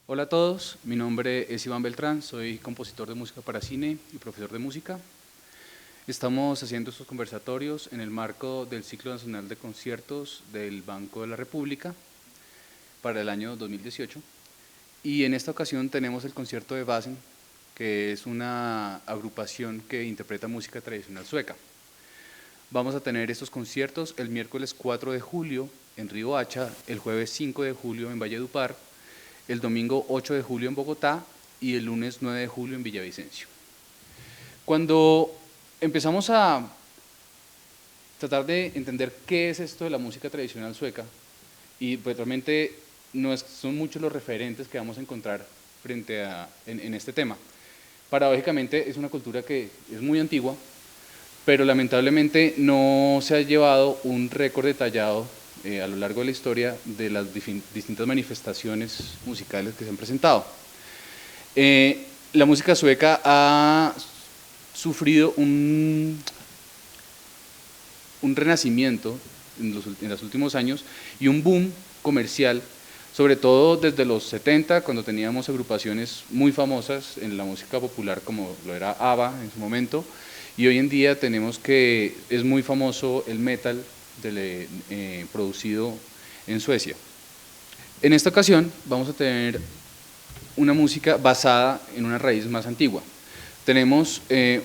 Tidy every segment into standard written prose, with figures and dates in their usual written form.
Hola a todos, mi nombre es Iván Beltrán, soy compositor de música para cine y profesor de música. Estamos haciendo estos conversatorios en el marco del Ciclo Nacional de Conciertos del Banco de la República para el año 2018. Y en esta ocasión tenemos el concierto de Vasen, que es una agrupación que interpreta música tradicional sueca. Vamos a tener estos conciertos el miércoles 4 de julio en Riohacha, el jueves 5 de julio en Valledupar, el domingo 8 de julio en Bogotá y el lunes 9 de julio en Villavicencio. Cuando empezamos a tratar de entender qué es esto de la música tradicional sueca, y pues realmente son muchos los referentes que vamos a encontrar en este tema. Paradójicamente es una cultura que es muy antigua, pero lamentablemente no se ha llevado un récord detallado a lo largo de la historia de las distintas manifestaciones musicales que se han presentado. La música sueca ha sufrido un renacimiento en los últimos años y un boom comercial, sobre todo desde los 70, cuando teníamos agrupaciones muy famosas en la música popular como lo era ABBA en su momento, y hoy en día tenemos que es muy famoso el metal producido en Suecia. En esta ocasión vamos a tener una música basada en una raíz más antigua. Tenemos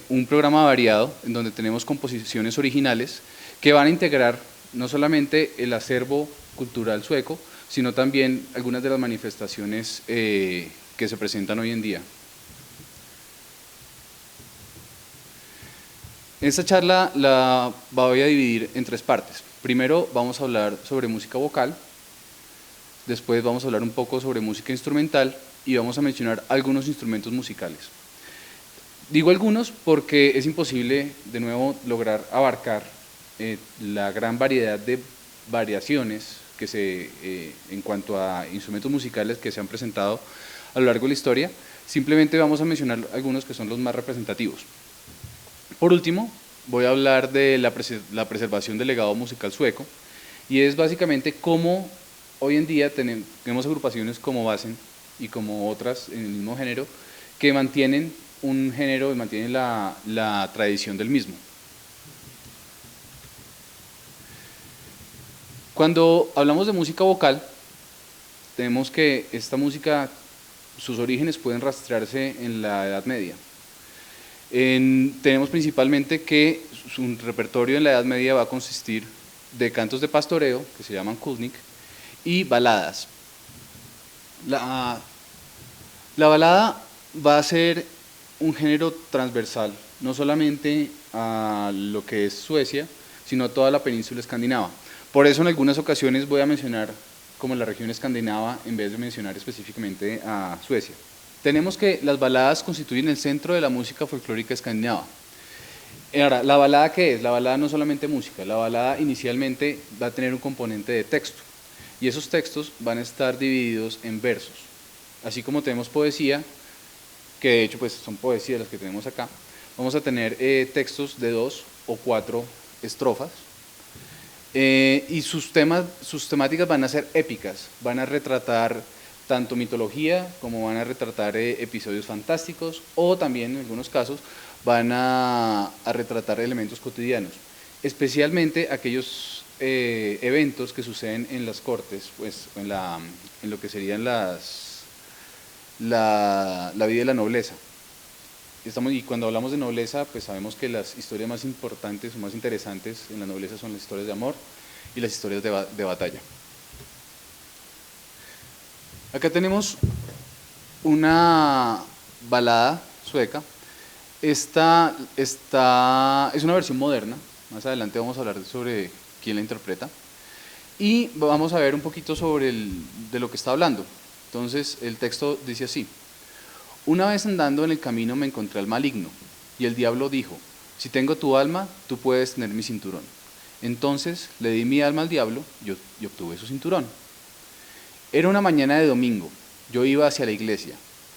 un programa variado en donde tenemos composiciones originales que van a integrar no solamente el acervo cultural sueco, sino también algunas de las manifestaciones que se presentan hoy en día. Esta charla la voy a dividir en tres partes. Primero vamos a hablar sobre música vocal, después vamos a hablar un poco sobre música instrumental y vamos a mencionar algunos instrumentos musicales. Digo algunos porque es imposible, de nuevo, lograr abarcar la gran variedad de variaciones en cuanto a instrumentos musicales que se han presentado a lo largo de la historia. Simplemente vamos a mencionar algunos que son los más representativos. Por último, voy a hablar de la preservación del legado musical sueco, y es básicamente cómo hoy en día tenemos agrupaciones como Vasen y como otras en el mismo género que mantienen un género y mantienen la tradición del mismo. Cuando hablamos de música vocal, tenemos que esta música, sus orígenes pueden rastrearse en la Edad Media. Tenemos principalmente que su repertorio en la Edad Media va a consistir de cantos de pastoreo, que se llaman kulnik, y baladas. La balada va a ser un género transversal, no solamente a lo que es Suecia, sino a toda la península escandinava. Por eso en algunas ocasiones voy a mencionar como la región escandinava en vez de mencionar específicamente a Suecia. Tenemos que las baladas constituyen el centro de la música folclórica escandinava. Ahora, ¿la balada qué es? La balada no es solamente música, la balada inicialmente va a tener un componente de texto, y esos textos van a estar divididos en versos. Así como tenemos poesía, que de hecho pues son poesías las que tenemos acá, vamos a tener textos de 2 o 4 estrofas, y sus temáticas van a ser épicas, van a retratar tanto mitología como van a retratar episodios fantásticos, o también en algunos casos van a retratar elementos cotidianos, especialmente aquellos eventos que suceden en las cortes, pues en lo que serían la vida de la nobleza. Y cuando hablamos de nobleza, pues sabemos que las historias más importantes o más interesantes en la nobleza son las historias de amor y las historias de batalla. Acá tenemos una balada sueca. Esta es una versión moderna. Más adelante vamos a hablar sobre quién la interpreta. Y vamos a ver un poquito de lo que está hablando. Entonces, el texto dice así: una vez andando en el camino me encontré al maligno, y el diablo dijo: si tengo tu alma, tú puedes tener mi cinturón. Entonces le di mi alma al diablo y obtuve su cinturón. Era una mañana de domingo, yo iba hacia la iglesia.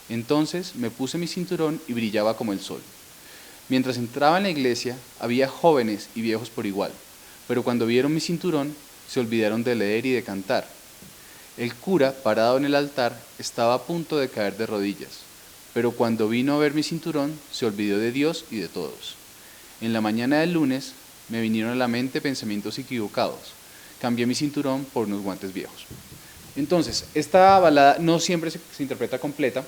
Entonces me puse mi cinturón y brillaba como el sol. Mientras entraba en la iglesia, había jóvenes y viejos por igual, pero cuando vieron mi cinturón, se olvidaron de leer y de cantar. El cura, parado en el altar, estaba a punto de caer de rodillas, pero cuando vino a ver mi cinturón, se olvidó de Dios y de todos. En la mañana del lunes me vinieron a la mente pensamientos equivocados. Cambié mi cinturón por unos guantes viejos. Entonces, esta balada no siempre se interpreta completa.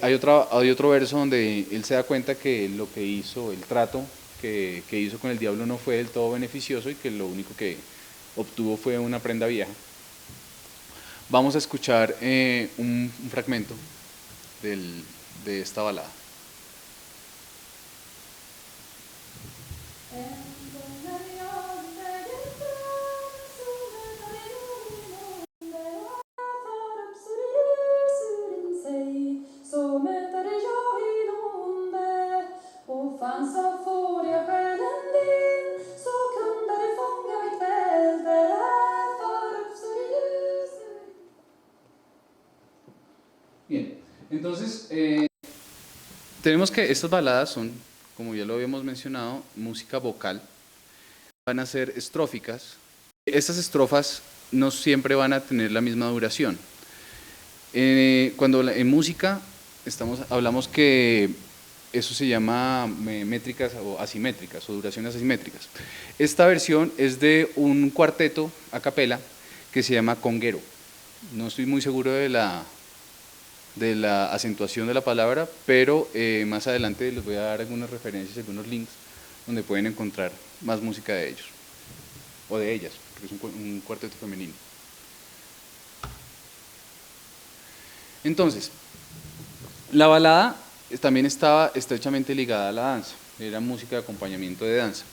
Hay otro verso donde él se da cuenta que lo que hizo, el trato que hizo con el diablo no fue del todo beneficioso y que lo único que obtuvo fue una prenda vieja. Vamos a escuchar un fragmento de esta balada. Bien, entonces tenemos que estas baladas son, como ya lo habíamos mencionado, música vocal, van a ser estróficas. Estas estrofas no siempre van a tener la misma duración. Cuando en música hablamos que eso se llama métricas o asimétricas o duraciones asimétricas. Esta versión es de un cuarteto a capela que se llama conguero. No estoy muy seguro de la acentuación de la palabra, pero más adelante les voy a dar algunas referencias, algunos links donde pueden encontrar más música de ellos, o de ellas, porque es un cuarteto femenino. Entonces, la balada también estaba estrechamente ligada a la danza, era música de acompañamiento de danza.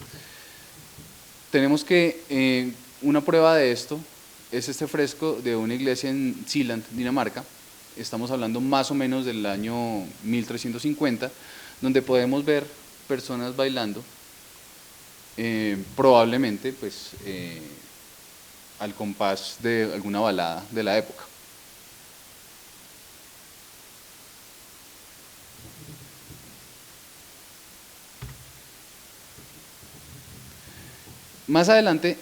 Tenemos que una prueba de esto es este fresco de una iglesia en Zeeland, Dinamarca. Estamos hablando más o menos del año 1350, donde podemos ver personas bailando, probablemente pues, al compás de alguna balada de la época. Más adelante,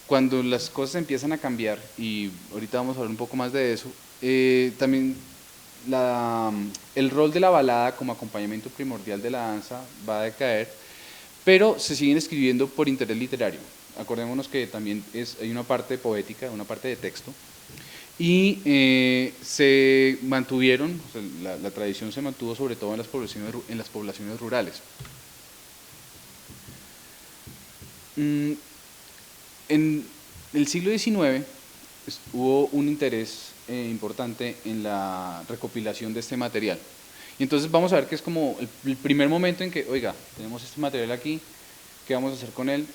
cuando las cosas empiezan a cambiar, y ahorita vamos a hablar un poco más de eso, también el rol de la balada como acompañamiento primordial de la danza va a decaer, pero se siguen escribiendo por interés literario. Acordémonos que también hay una parte poética, una parte de texto, y se mantuvieron, o sea, la tradición se mantuvo sobre todo en las poblaciones rurales. En el siglo XIX hubo un interés importante en la recopilación de este material. Y entonces vamos a ver que es como el primer momento en que, oiga, tenemos este material aquí, ¿qué vamos a hacer con él?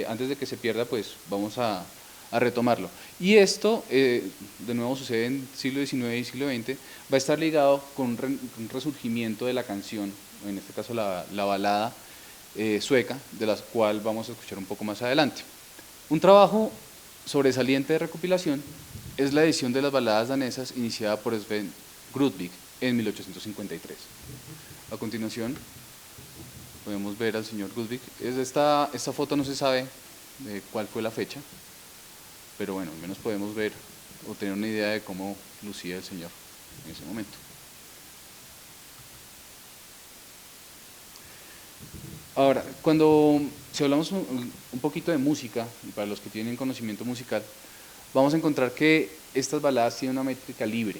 Antes de que se pierda, pues vamos a retomarlo. Y esto, de nuevo, sucede en el siglo XIX y siglo XX, va a estar ligado con un resurgimiento de la canción, en este caso la balada sueca, de la cual vamos a escuchar un poco más adelante. Un trabajo sobresaliente de recopilación es la edición de las baladas danesas iniciada por Sven Grundtvig en 1853. A continuación podemos ver al señor Grundtvig. Esta foto no se sabe de cuál fue la fecha, pero bueno, al menos podemos ver o tener una idea de cómo lucía el señor en ese momento. Ahora, si hablamos un poquito de música, y para los que tienen conocimiento musical, vamos a encontrar que estas baladas tienen una métrica libre,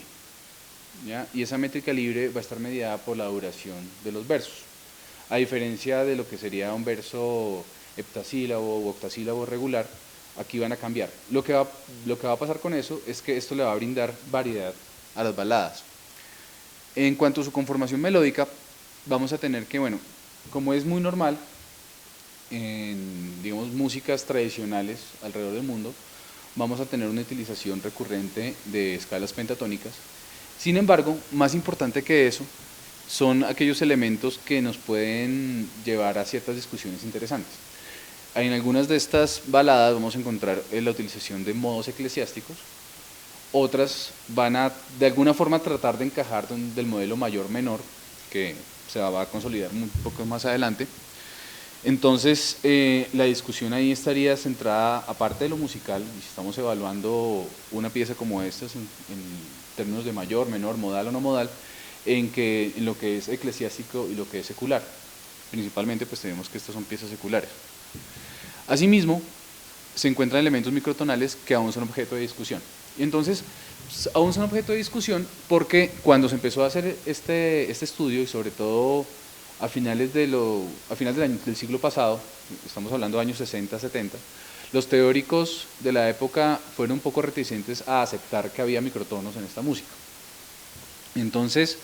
¿ya? Y esa métrica libre va a estar mediada por la duración de los versos. A diferencia de lo que sería un verso heptasílabo o octasílabo regular, aquí van a cambiar. Lo que va a pasar con eso es que esto le va a brindar variedad a las baladas. En cuanto a su conformación melódica, vamos a tener que, bueno, como es muy normal en, digamos, músicas tradicionales alrededor del mundo, vamos a tener una utilización recurrente de escalas pentatónicas. Sin embargo, más importante que eso, son aquellos elementos que nos pueden llevar a ciertas discusiones interesantes. En algunas de estas baladas vamos a encontrar la utilización de modos eclesiásticos, otras van a, de alguna forma, tratar de encajar del modelo mayor-menor, que se va a consolidar un poco más adelante, Entonces, la discusión ahí estaría centrada, aparte de lo musical, y si estamos evaluando una pieza como esta en términos de mayor, menor, modal o no modal, en lo que es eclesiástico y lo que es secular. Principalmente, pues tenemos que estas son piezas seculares. Asimismo, se encuentran elementos microtonales que aún son objeto de discusión. Y entonces, aún son objeto de discusión porque cuando se empezó a hacer este estudio, y sobre todo a finales, del siglo pasado, estamos hablando de años 60, 70, los teóricos de la época fueron un poco reticentes a aceptar que había microtonos en esta música. Entonces,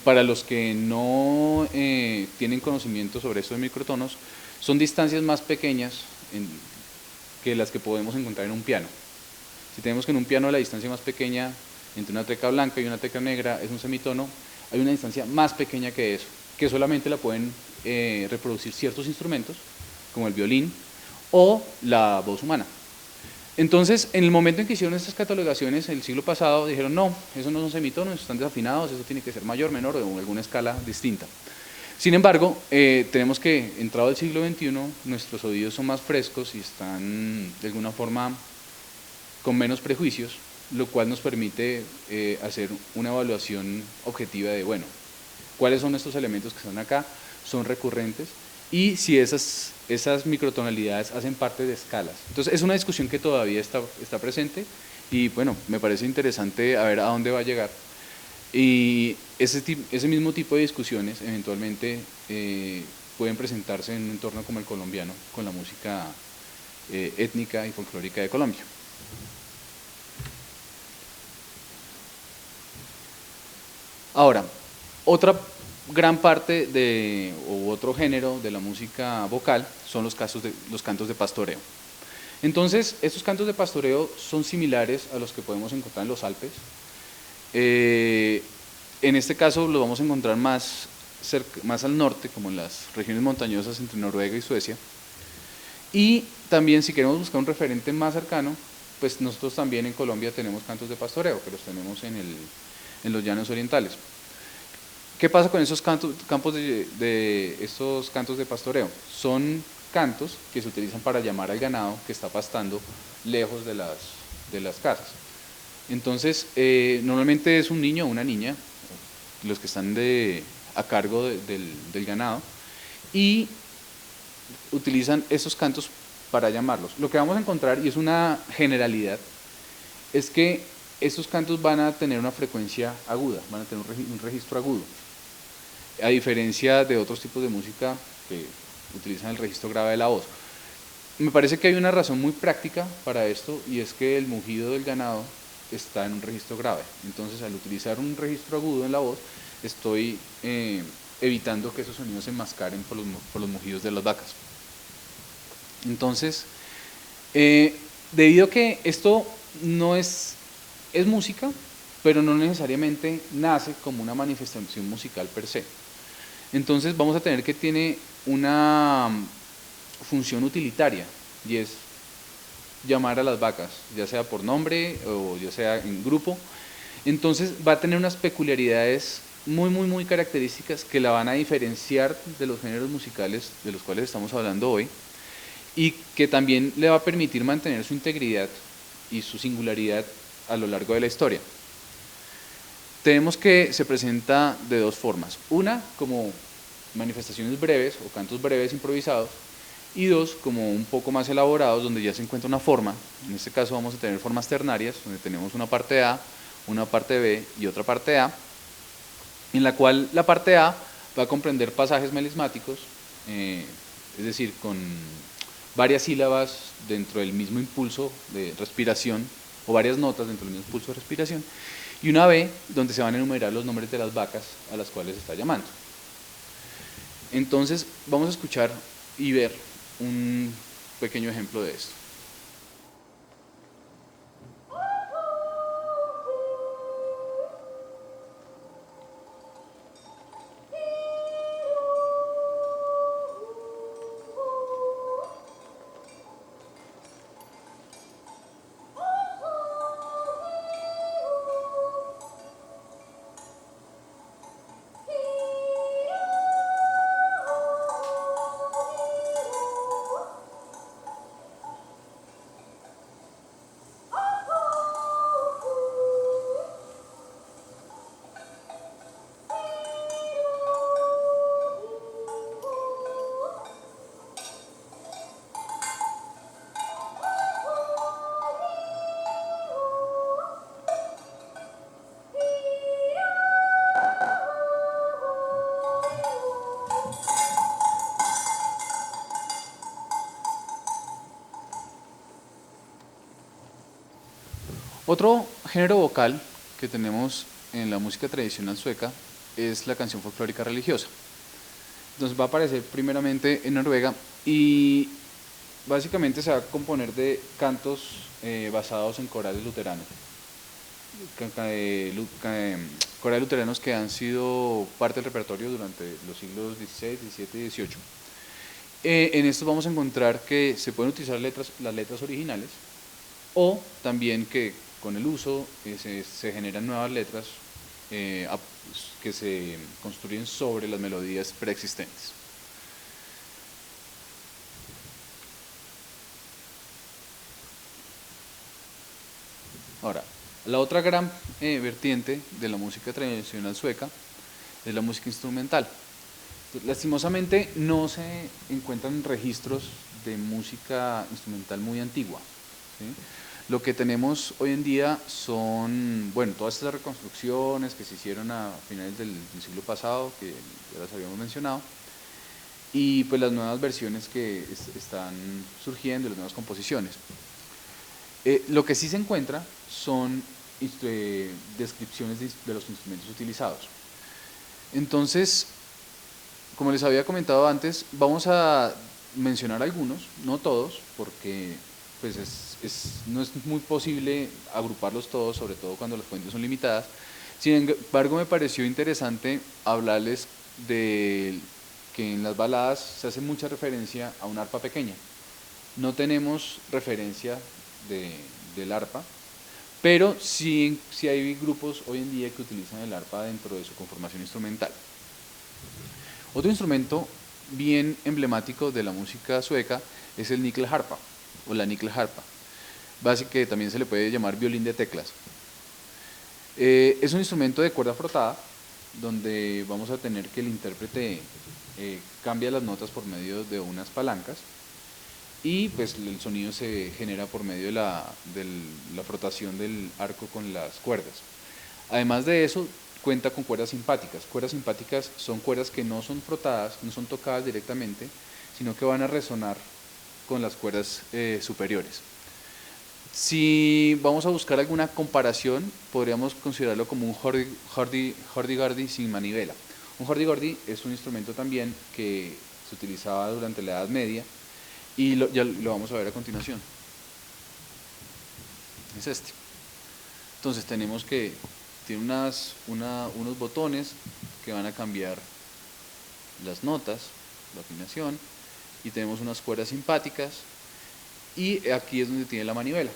para los que no tienen conocimiento sobre esto de microtonos, son distancias más pequeñas que las que podemos encontrar en un piano. Si tenemos que en un piano la distancia más pequeña entre una tecla blanca y una tecla negra es un semitono, hay una distancia más pequeña que eso, que solamente la pueden reproducir ciertos instrumentos, como el violín o la voz humana. Entonces, en el momento en que hicieron estas catalogaciones, el siglo pasado, dijeron, no, esos no son semitonos, están desafinados, eso tiene que ser mayor, menor o en alguna escala distinta. Sin embargo, tenemos que, entrado el siglo XXI, nuestros oídos son más frescos y están, de alguna forma, con menos prejuicios, lo cual nos permite hacer una evaluación objetiva de, bueno, cuáles son estos elementos que están acá, son recurrentes, y si esas microtonalidades hacen parte de escalas. Entonces es una discusión que todavía está presente y bueno, me parece interesante a ver a dónde va a llegar. Y ese mismo tipo de discusiones eventualmente pueden presentarse en un entorno como el colombiano, con la música étnica y folclórica de Colombia. Ahora, otra gran parte o otro género de la música vocal son los cantos de pastoreo. Entonces, estos cantos de pastoreo son similares a los que podemos encontrar en los Alpes. En este caso los vamos a encontrar más al norte, como en las regiones montañosas entre Noruega y Suecia. Y también, si queremos buscar un referente más cercano, pues nosotros también en Colombia tenemos cantos de pastoreo, que los tenemos en los llanos orientales. ¿Qué pasa con esos estos cantos de pastoreo? Son cantos que se utilizan para llamar al ganado que está pastando lejos de las casas. Entonces, normalmente es un niño o una niña, los que están a cargo del ganado, y utilizan esos cantos para llamarlos. Lo que vamos a encontrar, y es una generalidad, es que estos cantos van a tener una frecuencia aguda, van a tener un registro agudo, a diferencia de otros tipos de música que utilizan el registro grave de la voz. Me parece que hay una razón muy práctica para esto, y es que el mugido del ganado está en un registro grave. Entonces, al utilizar un registro agudo en la voz, estoy evitando que esos sonidos se enmascaren por los mugidos de las vacas. Entonces, debido a que esto no es música, pero no necesariamente nace como una manifestación musical per se. Entonces vamos a tener que tiene una función utilitaria, y es llamar a las vacas, ya sea por nombre o ya sea en grupo. Entonces va a tener unas peculiaridades muy características que la van a diferenciar de los géneros musicales de los cuales estamos hablando hoy, y que también le va a permitir mantener su integridad y su singularidad a lo largo de la historia. Tenemos que se presenta de dos formas: una como manifestaciones breves o cantos breves improvisados, y dos como un poco más elaborados, donde ya se encuentra una forma. En este caso vamos a tener formas ternarias, donde tenemos una parte A, una parte B y otra parte A, en la cual la parte A va a comprender pasajes melismáticos, es decir, con varias sílabas dentro del mismo impulso de respiración, o varias notas dentro del mismo impulso de respiración, y una B donde se van a enumerar los nombres de las vacas a las cuales se está llamando. Entonces vamos a escuchar y ver un pequeño ejemplo de esto. Otro género vocal que tenemos en la música tradicional sueca es la canción folclórica religiosa. Entonces va a aparecer primeramente en Noruega y básicamente se va a componer de cantos basados en corales luteranos. Corales luteranos que han sido parte del repertorio durante los siglos XVI, XVII y XVIII. En esto vamos a encontrar que se pueden utilizar las letras originales o también que con el uso se generan nuevas letras que se construyen sobre las melodías preexistentes. Ahora, la otra gran vertiente de la música tradicional sueca es la música instrumental. Lastimosamente no se encuentran registros de música instrumental muy antigua, ¿sí? Lo que tenemos hoy en día son, bueno, todas estas reconstrucciones que se hicieron a finales del siglo pasado, que ya las habíamos mencionado, y pues las nuevas versiones que están surgiendo, las nuevas composiciones. Lo que sí se encuentra son descripciones de los instrumentos utilizados. Entonces, como les había comentado antes, vamos a mencionar algunos, no todos, porque pues no es muy posible agruparlos todos, sobre todo cuando las fuentes son limitadas. Sin embargo, me pareció interesante hablarles de que en las baladas se hace mucha referencia a un arpa pequeña. No tenemos referencia del arpa, pero sí hay grupos hoy en día que utilizan el arpa dentro de su conformación instrumental. Otro instrumento bien emblemático de la música sueca es el nyckelharpa o la nyckelharpa, básicamente también se le puede llamar violín de teclas. Es un instrumento de cuerda frotada donde vamos a tener que el intérprete cambia las notas por medio de unas palancas y pues el sonido se genera por medio de la frotación del arco con las cuerdas. Además de eso, cuenta con cuerdas simpáticas. Cuerdas simpáticas son cuerdas que no son frotadas, no son tocadas directamente, sino que van a resonar con las cuerdas superiores. Si vamos a buscar alguna comparación, podríamos considerarlo como un hurdy-gurdy sin manivela. Un hurdy-gurdy es un instrumento también que se utilizaba durante la Edad Media y ya lo vamos a ver a continuación. Es este. Entonces tenemos que tiene unos botones que van a cambiar las notas, la afinación, y tenemos unas cuerdas simpáticas y aquí es donde tiene la manivela.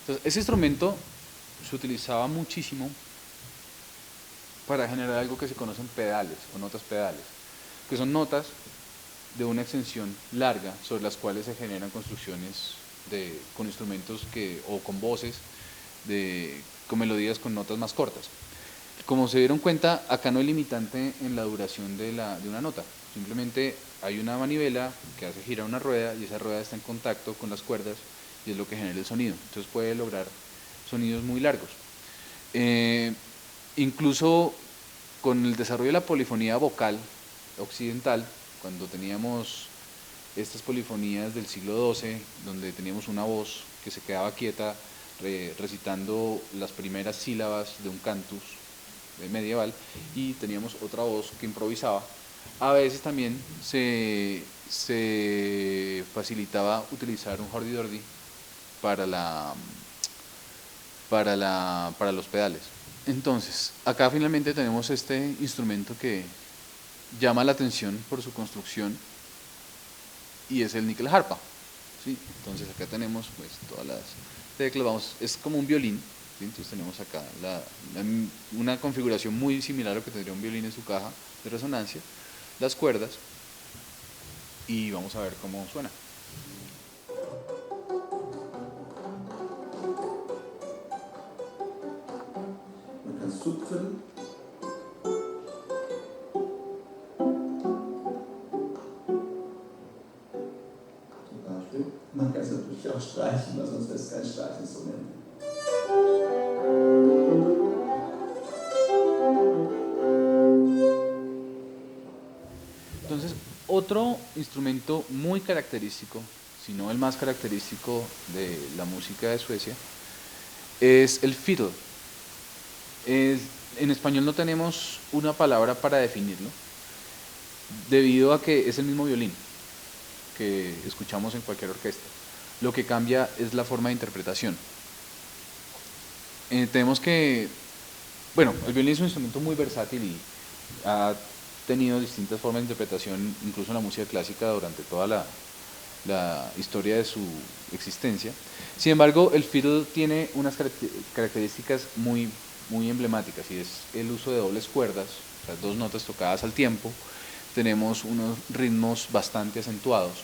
Entonces, ese instrumento se utilizaba muchísimo para generar algo que se conocen pedales o notas pedales, que son notas de una extensión larga sobre las cuales se generan construcciones con instrumentos o con voces, con melodías con notas más cortas. Como se dieron cuenta, acá no hay limitante en la duración de una nota, simplemente hay una manivela que hace girar una rueda y esa rueda está en contacto con las cuerdas y es lo que genera el sonido. Entonces puede lograr sonidos muy largos. Incluso con el desarrollo de la polifonía vocal occidental, cuando teníamos estas polifonías del siglo XII, donde teníamos una voz que se quedaba quieta recitando las primeras sílabas de un cantus medieval y teníamos otra voz que improvisaba, a veces también se facilitaba utilizar un hurdy-gurdy para los pedales. Entonces, acá finalmente tenemos este instrumento que llama la atención por su construcción y es el nyckelharpa, ¿sí? Entonces acá tenemos pues todas las teclas, es como un violín, ¿sí? Entonces tenemos acá una configuración muy similar a lo que tendría un violín en su caja de resonancia, las cuerdas y vamos a ver cómo suena. Zupfen. Zum Beispiel. Man kann es natürlich auch streichen, weil sonst wäre es kein Streichinstrument. Entonces, otro instrumento muy característico, si no el más característico de la música de Suecia, es el fiddle. En español no tenemos una palabra para definirlo, debido a que es el mismo violín que escuchamos en cualquier orquesta. Lo que cambia es la forma de interpretación. Tenemos que, bueno, el violín es un instrumento muy versátil y ha tenido distintas formas de interpretación, incluso en la música clásica, durante toda la historia de su existencia. Sin embargo, el fiddle tiene unas características muy emblemáticas, y es el uso de dobles cuerdas, o sea, dos notas tocadas al tiempo. Tenemos unos ritmos bastante acentuados.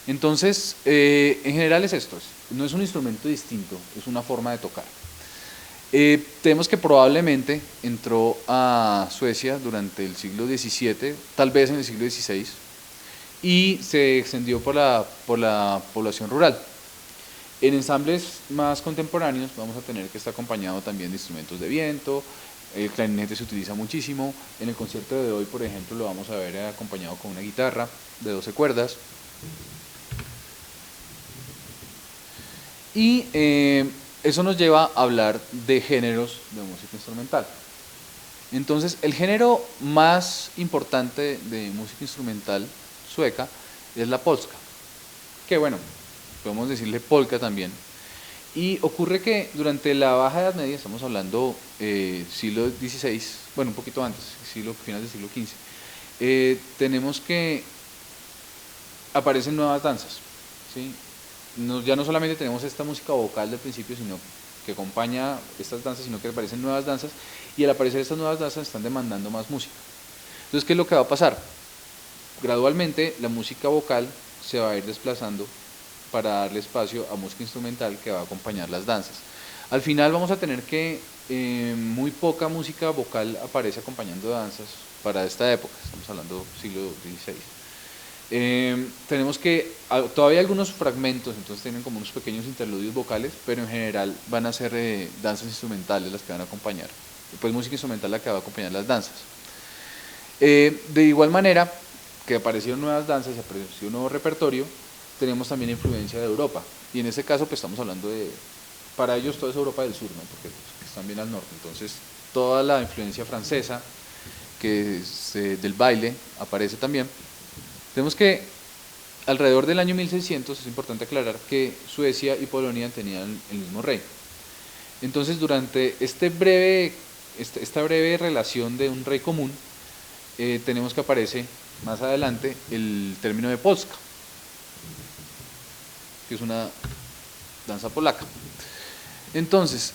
Entonces, en general es esto, no es un instrumento distinto, es una forma de tocar. Tenemos que probablemente entró a Suecia durante el siglo XVII, tal vez en el siglo XVI, y se extendió por la población rural. En ensambles más contemporáneos vamos a tener que estar acompañado también de instrumentos de viento. El clarinete se utiliza muchísimo. En el concierto de hoy, por ejemplo, lo vamos a ver acompañado con una guitarra de 12 cuerdas. Y eso nos lleva a hablar de géneros de música instrumental. Entonces, el género más importante de música instrumental sueca es la polska, que bueno, podemos decirle polka también. Y ocurre que durante la Baja Edad Media, estamos hablando siglo XVI, bueno, un poquito antes, final del siglo XV, tenemos que aparecen nuevas danzas, ¿sí? Ya no solamente tenemos esta música vocal del principio, sino que acompaña estas danzas, sino que aparecen nuevas danzas, y al aparecer estas nuevas danzas están demandando más música. Entonces, ¿qué es lo que va a pasar? Gradualmente la música vocal se va a ir desplazando para darle espacio a música instrumental que va a acompañar las danzas. Al final vamos a tener que muy poca música vocal aparece acompañando danzas para esta época, estamos hablando siglo XVI. Tenemos que, todavía algunos fragmentos, entonces tienen como unos pequeños interludios vocales, pero en general van a ser danzas instrumentales las que van a acompañar, pues música instrumental la que va a acompañar las danzas. De igual manera que aparecieron nuevas danzas y apareció un nuevo repertorio, tenemos también influencia de Europa, y en ese caso pues estamos hablando de, para ellos todo es Europa del Sur, ¿no? Porque pues, están bien al norte, entonces toda la influencia francesa que es, del baile aparece también. Tenemos que alrededor del año 1600, es importante aclarar que Suecia y Polonia tenían el mismo rey. Entonces, durante esta breve relación de un rey común, tenemos que aparece más adelante el término de Polska, que es una danza polaca. Entonces,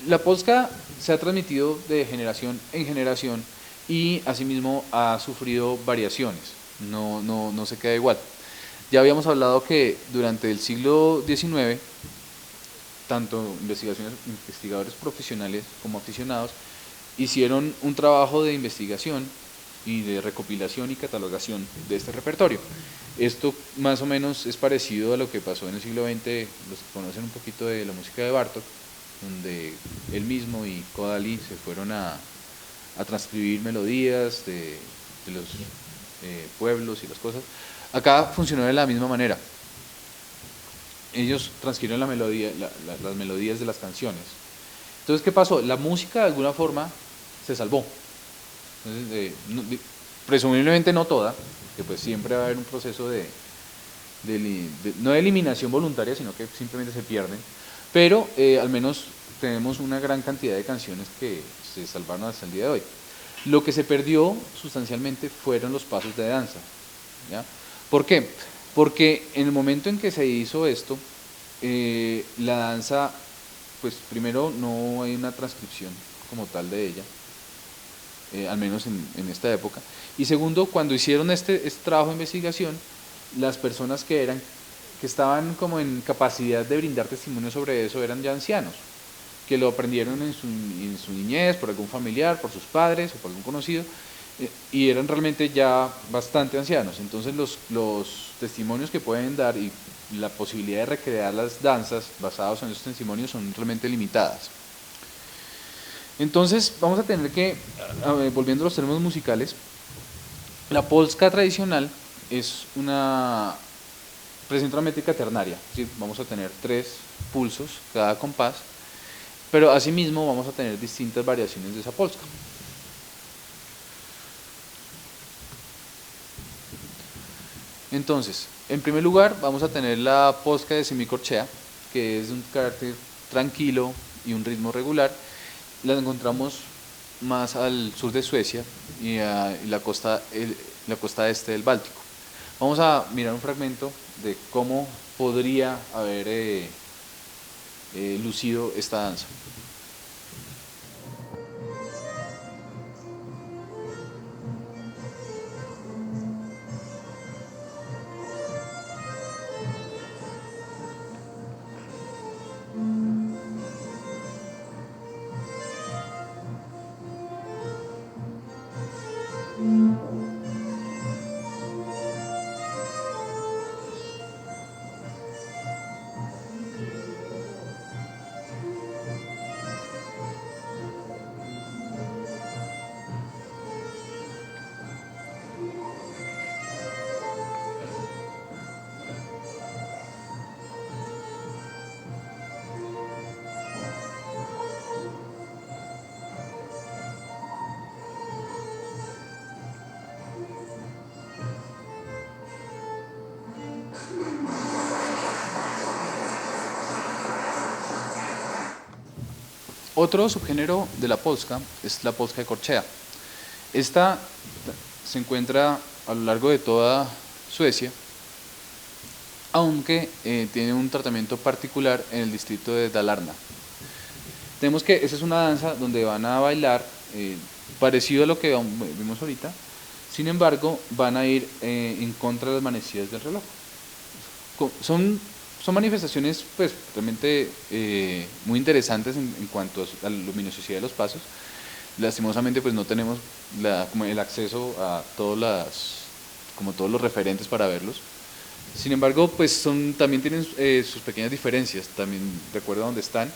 la polska se ha transmitido de generación en generación y asimismo ha sufrido variaciones, no se queda igual. Ya habíamos hablado que durante el siglo XIX, tanto investigadores profesionales como aficionados hicieron un trabajo de investigación y de recopilación y catalogación de este repertorio. Esto más o menos es parecido a lo que pasó en el siglo XX, los que conocen un poquito de la música de Bartók, donde él mismo y Kodály se fueron a transcribir melodías de los pueblos y las cosas. Acá funcionó de la misma manera. Ellos transcribieron la melodía, las melodías de las canciones. Entonces, ¿qué pasó? La música de alguna forma se salvó. Entonces, presumiblemente no toda, que pues siempre va a haber un proceso no de eliminación voluntaria, sino que simplemente se pierden, pero al menos tenemos una gran cantidad de canciones que se salvaron hasta el día de hoy. Lo que se perdió sustancialmente fueron los pasos de danza, ¿ya? ¿Por qué? Porque en el momento en que se hizo esto, la danza, pues primero no hay una transcripción como tal de ella, al menos en esta época, y segundo, cuando hicieron este trabajo de investigación, las personas que que estaban como en capacidad de brindar testimonio sobre eso eran ya ancianos, que lo aprendieron en su niñez, por algún familiar, por sus padres o por algún conocido, y eran realmente ya bastante ancianos. Entonces los testimonios que pueden dar y la posibilidad de recrear las danzas basados en esos testimonios son realmente limitadas. Entonces vamos a tener que, volviendo a los términos musicales, la polska tradicional es una presenta una métrica ternaria, es decir, vamos a tener 3 pulsos cada compás, pero asimismo vamos a tener distintas variaciones de esa polska. Entonces, en primer lugar vamos a tener la polska de semicorchea, que es un carácter tranquilo y un ritmo regular. La encontramos más al sur de Suecia y la costa este del Báltico. Vamos a mirar un fragmento de cómo podría haber lucido esta danza. Otro subgénero de la polska es la polska de corchea. Esta se encuentra a lo largo de toda Suecia, aunque tiene un tratamiento particular en el distrito de Dalarna. Tenemos que esa es una danza donde van a bailar parecido a lo que vimos ahorita, sin embargo van a ir en contra de las manecillas del reloj. Son manifestaciones pues realmente muy interesantes en cuanto a la luminosidad de los pasos. Lastimosamente pues no tenemos como el acceso a todos los referentes para verlos. Sin embargo pues también tienen sus pequeñas diferencias, también de acuerdo a dónde están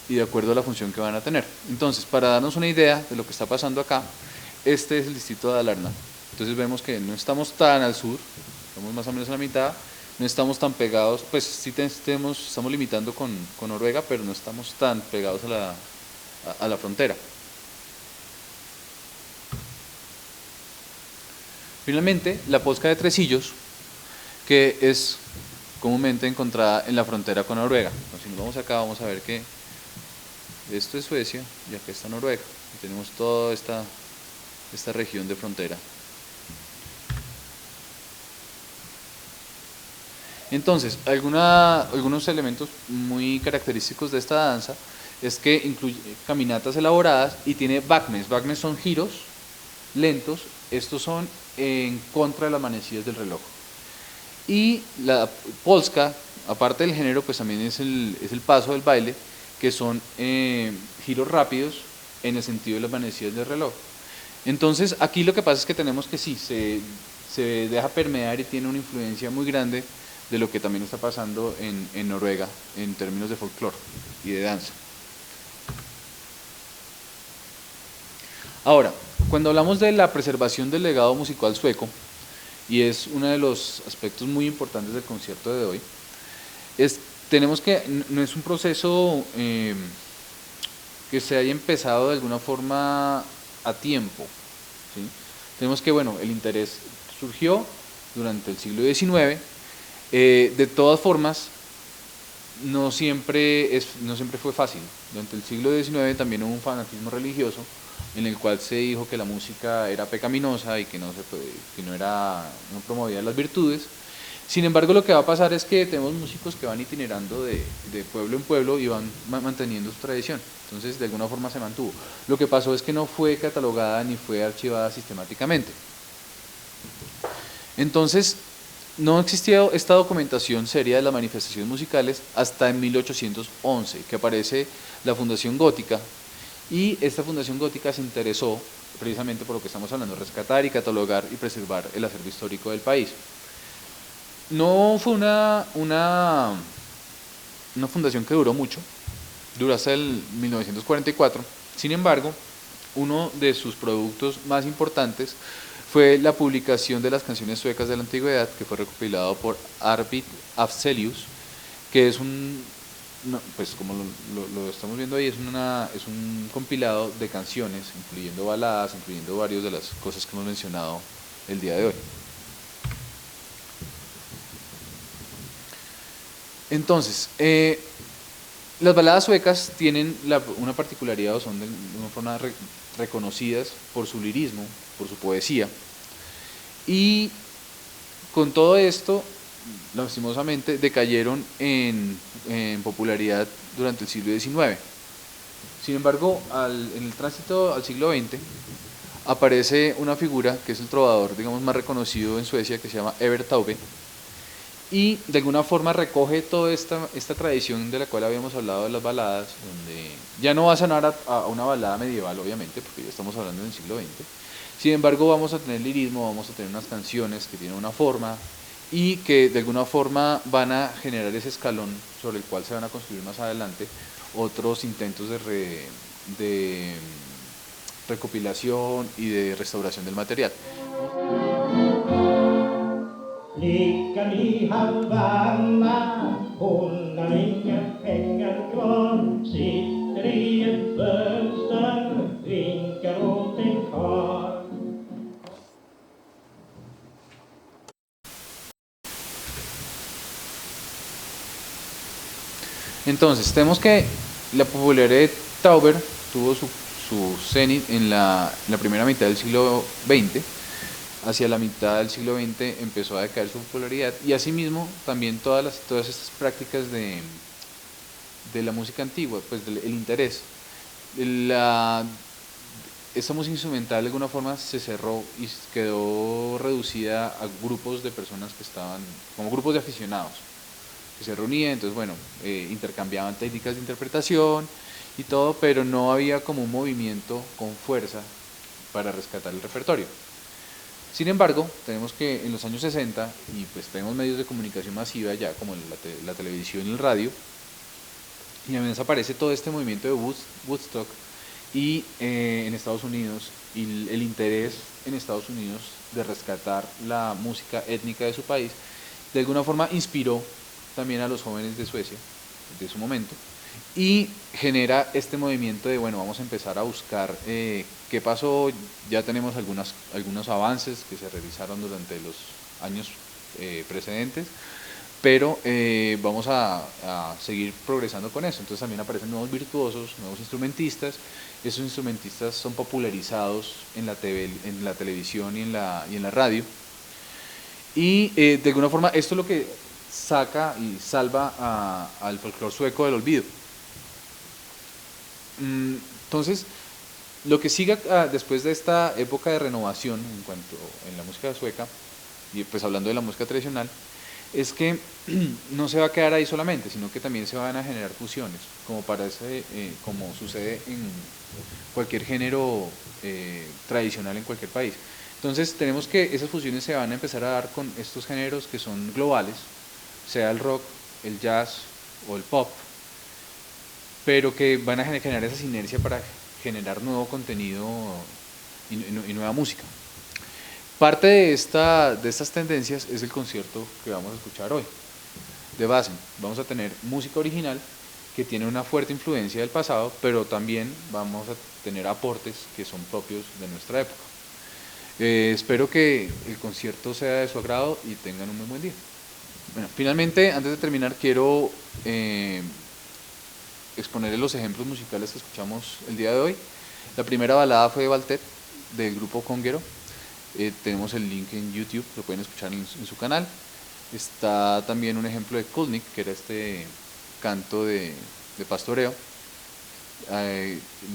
y de acuerdo a la función que van a tener. Entonces, para darnos una idea de lo que está pasando acá, este es el distrito de Dalarna. Entonces vemos que no estamos tan al sur, estamos más o menos a la mitad. No estamos tan pegados, pues sí estamos limitando con Noruega, pero no estamos tan pegados a la frontera. Finalmente, la polska de tresillos, que es comúnmente encontrada en la frontera con Noruega. Entonces, si nos vamos acá, vamos a ver que esto es Suecia y acá está Noruega. Y tenemos toda esta región de frontera. Entonces, algunos elementos muy característicos de esta danza es que incluye caminatas elaboradas y tiene vagnes. Vagnes son giros lentos, estos son en contra de las manecillas del reloj. Y la polska, aparte del género, pues también es el paso del baile, que son giros rápidos en el sentido de las manecillas del reloj. Entonces, aquí lo que pasa es que tenemos que sí, se deja permear y tiene una influencia muy grande de lo que también está pasando en Noruega en términos de folclore y de danza. Ahora, cuando hablamos de la preservación del legado musical sueco, y es uno de los aspectos muy importantes del concierto de hoy, tenemos que no es un proceso que se haya empezado de alguna forma a tiempo, ¿sí? Tenemos que, bueno, el interés surgió durante el siglo XIX. De todas formas, no siempre fue fácil. Durante el siglo XIX también hubo un fanatismo religioso en el cual se dijo que la música era pecaminosa y que no promovía las virtudes. Sin embargo, lo que va a pasar es que tenemos músicos que van itinerando de pueblo en pueblo y van manteniendo su tradición. Entonces, de alguna forma se mantuvo. Lo que pasó es que no fue catalogada ni fue archivada sistemáticamente. Entonces, No existía esta documentación seria de las manifestaciones musicales hasta en 1811, que aparece la Fundación Gótica, y esta Fundación Gótica se interesó precisamente por lo que estamos hablando, rescatar y catalogar y preservar el acervo histórico del país. No fue una fundación que duró mucho, duró hasta el 1944. Sin embargo, uno de sus productos más importantes fue la publicación de las canciones suecas de la antigüedad, que fue recopilado por Arvid Afzelius, que es pues como lo estamos viendo ahí, es un compilado de canciones, incluyendo baladas, incluyendo varias de las cosas que hemos mencionado el día de hoy. Entonces, las baladas suecas tienen una particularidad, o son de una forma reconocidas por su lirismo, por su poesía, y con todo esto, lastimosamente, decayeron en popularidad durante el siglo XIX. Sin embargo, en el tránsito al siglo XX, aparece una figura que es el trovador, digamos, más reconocido en Suecia, que se llama Evert Taube, y de alguna forma recoge toda esta tradición de la cual habíamos hablado de las baladas, donde ya no va a sonar a una balada medieval, obviamente, porque ya estamos hablando del siglo XX. Sin embargo, vamos a tener lirismo, vamos a tener unas canciones que tienen una forma y que de alguna forma van a generar ese escalón sobre el cual se van a construir más adelante otros intentos de recopilación y de restauración del material. Flickan i Havanna, hon har inga pengar kvar, sitter i ett fönster, vinkar åt en karl. Entonces, tenemos que la popularidad de Tauber tuvo su cenit en la primera mitad del siglo XX. Hacia la mitad del siglo XX empezó a decaer su popularidad, y asimismo también todas estas prácticas de la música antigua, pues el interés. Esta música instrumental de alguna forma se cerró y quedó reducida a grupos de personas que estaban como grupos de aficionados que se reunían. Entonces bueno, intercambiaban técnicas de interpretación y todo, pero no había como un movimiento con fuerza para rescatar el repertorio. Sin embargo, tenemos que en los años 60, y pues tenemos medios de comunicación masiva ya como la televisión y el radio, y además aparece todo este movimiento de Woodstock, y en Estados Unidos, y el interés en Estados Unidos de rescatar la música étnica de su país, de alguna forma inspiró también a los jóvenes de Suecia de su momento, y genera este movimiento de, bueno, vamos a empezar a buscar qué pasó. Ya tenemos algunos avances que se realizaron durante los años precedentes, pero vamos a seguir progresando con eso. Entonces también aparecen nuevos virtuosos, nuevos instrumentistas. Esos instrumentistas son popularizados en la televisión y en la radio, y de alguna forma esto es lo que saca y salva al folclore sueco del olvido. Entonces, lo que sigue después de esta época de renovación en la música sueca, y pues hablando de la música tradicional, es que no se va a quedar ahí solamente, sino que también se van a generar fusiones, como sucede en cualquier género tradicional en cualquier país. Entonces tenemos que esas fusiones se van a empezar a dar con estos géneros que son globales, sea el rock, el jazz o el pop, pero que van a generar esa sinergia para generar nuevo contenido y nueva música. Parte de estas tendencias es el concierto que vamos a escuchar hoy, de Basen. Vamos a tener música original que tiene una fuerte influencia del pasado, pero también vamos a tener aportes que son propios de nuestra época. Espero que el concierto sea de su agrado y tengan un muy buen día. Bueno, finalmente, antes de terminar, quiero exponerles los ejemplos musicales que escuchamos el día de hoy. La primera balada fue de Valtet, del grupo Congero. Tenemos el link en YouTube, lo pueden escuchar en su canal. Está también un ejemplo de Kulnik, que era este canto de pastoreo.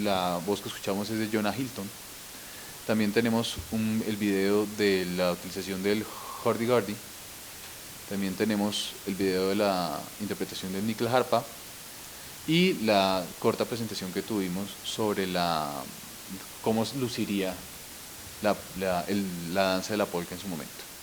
La voz que escuchamos es de Jonah Hilton. También tenemos el video de la utilización del hurdy-gurdy. También tenemos el video de la interpretación de Niklas Harpa y la corta presentación que tuvimos sobre cómo luciría la danza de la polka en su momento.